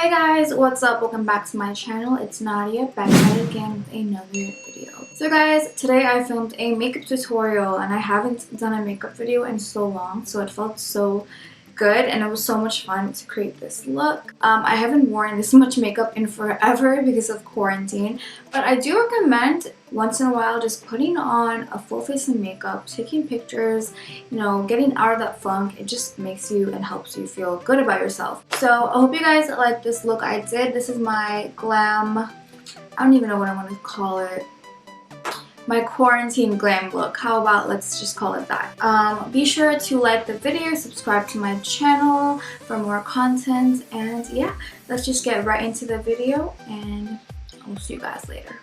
Hey guys, what's up? Welcome back to my channel. It's Nadia, back at it again with another video. So guys, today I filmed a makeup tutorial and I haven't done a makeup video in so long, so it felt so good and it was so much fun to create this look. I haven't worn this much makeup in forever because of quarantine, but I do recommend once in a while just putting on a full face of makeup, taking pictures, getting out of that funk. It just makes you and helps you feel good about yourself. So I hope you guys like this look I did. This is my glam, I don't even know what I want to call it. My quarantine glam look. How about let's just call it that. Be sure to like the video, subscribe to my channel for more content, and yeah, let's just get right into the video and I'll see you guys later.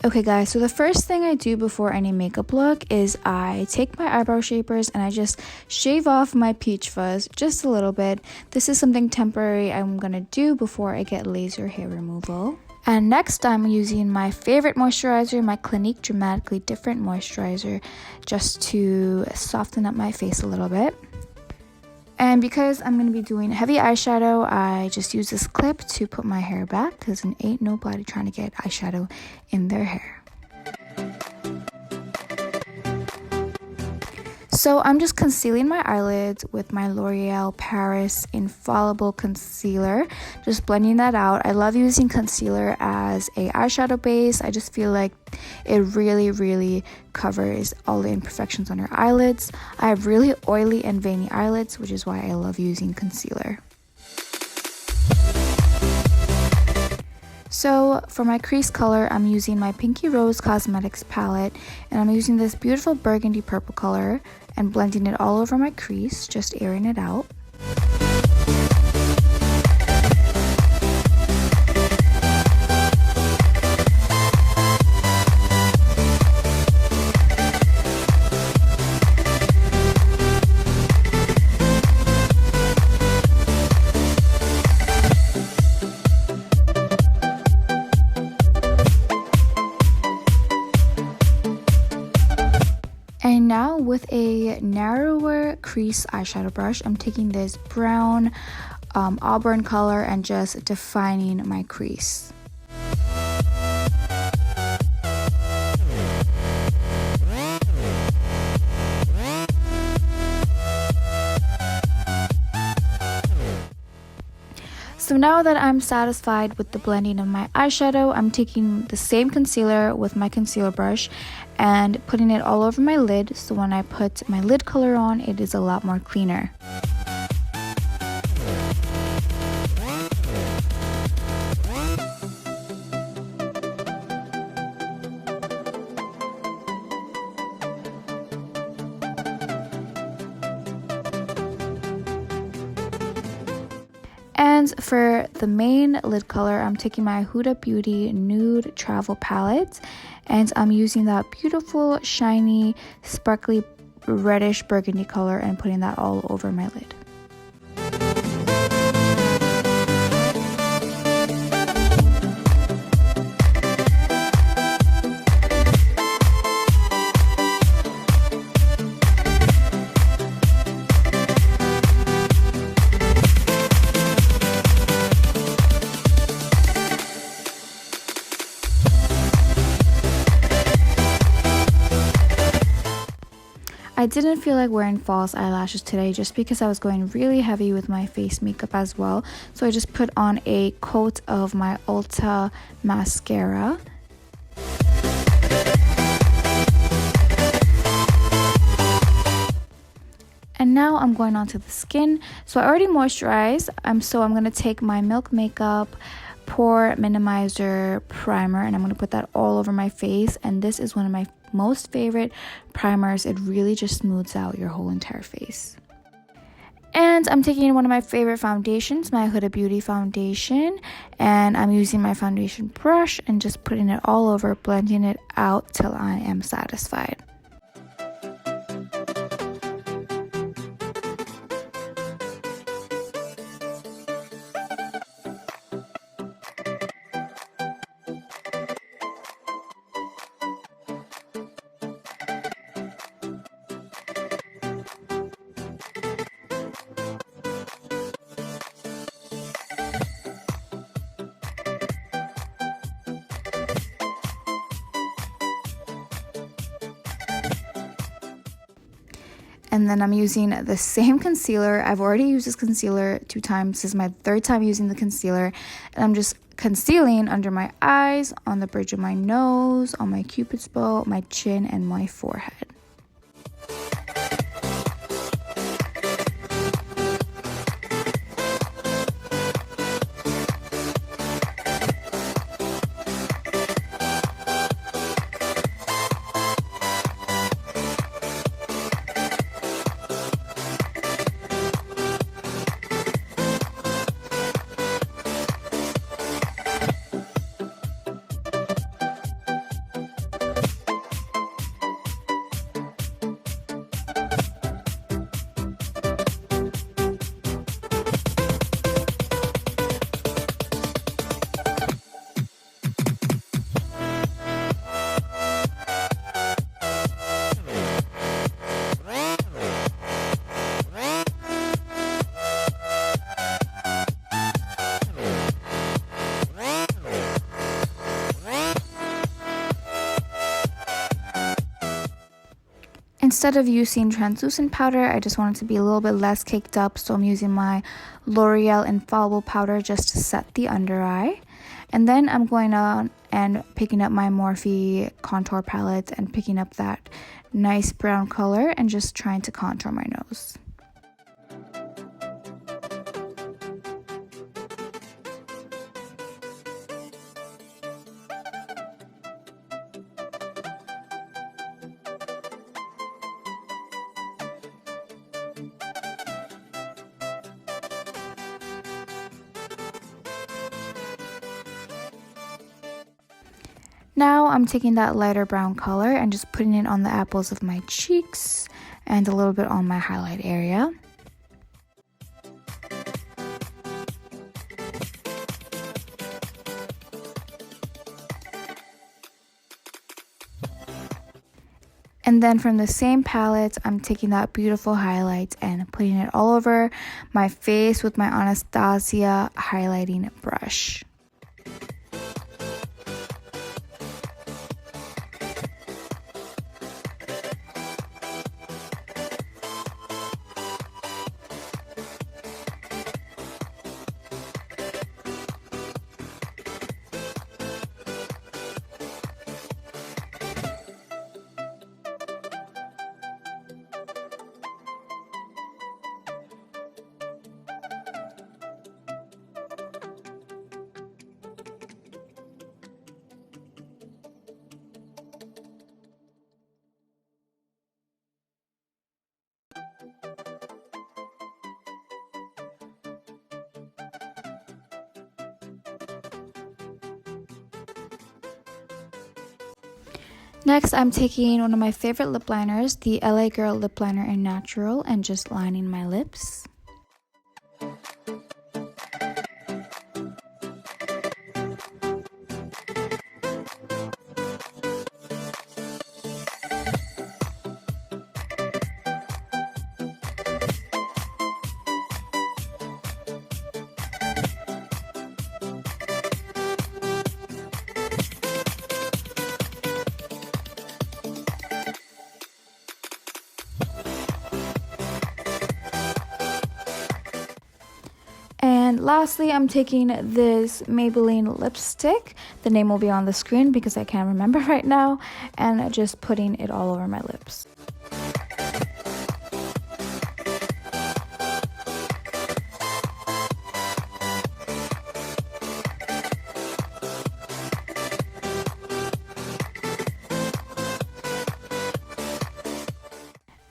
Okay guys, so the first thing I do before any makeup look is I take my eyebrow shapers and I just shave off my peach fuzz just a little bit. This is something temporary I'm gonna do before I get laser hair removal. And next I'm using my favorite moisturizer, my Clinique Dramatically Different Moisturizer, just to soften up my face a little bit. And because I'm going to be doing heavy eyeshadow, I just use this clip to put my hair back because it ain't nobody trying to get eyeshadow in their hair. So I'm just concealing my eyelids with my L'Oreal Paris Infallible Concealer, just blending that out. I love using concealer as a eyeshadow base. I just feel like it really covers all the imperfections on your eyelids. I have really oily and veiny eyelids, which is why I love using concealer. So for my crease color, I'm using my Pinky Rose Cosmetics palette, and I'm using this beautiful burgundy purple color and blending it all over my crease, just airing it out. And now with a narrower crease eyeshadow brush, I'm taking this brown auburn color and just defining my crease. So now that I'm satisfied with the blending of my eyeshadow, I'm taking the same concealer with my concealer brush and putting it all over my lid, so when I put my lid color on, it is a lot more cleaner. And for the main lid color, I'm taking my Huda Beauty Nude Travel Palette, and I'm using that beautiful, shiny, sparkly, reddish burgundy color and putting that all over my lid. I didn't feel like wearing false eyelashes today just because I was going really heavy with my face makeup as well. So I just put on a coat of my Ulta mascara. And now I'm going on to the skin. So I already moisturized, so I'm going to take my Milk Makeup Pore Minimizer Primer and I'm going to put that all over my face. And this is one of my most favorite primers. It really just smooths out your whole entire face. And I'm taking one of my favorite foundations, my Huda Beauty foundation, and I'm using my foundation brush and just putting it all over, blending it out till I am satisfied. And then I'm using the same concealer. I've already used this concealer 2 times. This is my 3rd time using the concealer. And I'm just concealing under my eyes, on the bridge of my nose, on my cupid's bow, my chin, and my forehead. Instead of using translucent powder, I just want it to be a little bit less caked up, so I'm using my L'Oreal Infallible powder just to set the under eye. And then I'm going on and picking up my Morphe contour palette and picking up that nice brown color and just trying to contour my nose. Now I'm taking that lighter brown color and just putting it on the apples of my cheeks and a little bit on my highlight area. And then from the same palette, I'm taking that beautiful highlight and putting it all over my face with my Anastasia highlighting brush. Next, I'm taking one of my favorite lip liners, the LA Girl Lip Liner in Natural, and just lining my lips. And lastly, I'm taking this Maybelline lipstick. The name will be on the screen because I can't remember right now. And just putting it all over my lips.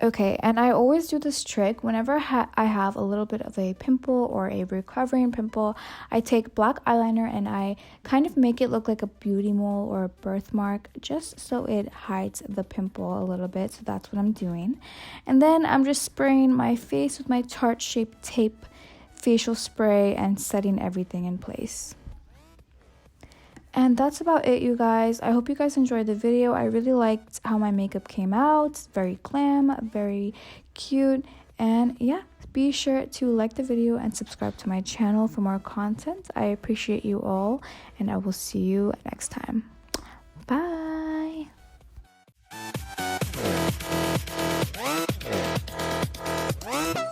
Okay, and I always do this trick whenever I have a little bit of a pimple or a recovering pimple. I take black eyeliner and I kind of make it look like a beauty mole or a birthmark just so it hides the pimple a little bit. So that's what I'm doing. And then I'm just spraying my face with my Tarte-shaped tape facial spray and setting everything in place. And that's about it, you guys. I hope you guys enjoyed the video. I really liked how my makeup came out. It's very glam, very cute. And yeah, be sure to like the video and subscribe to my channel for more content. I appreciate you all, and I will see you next time. Bye! Bye.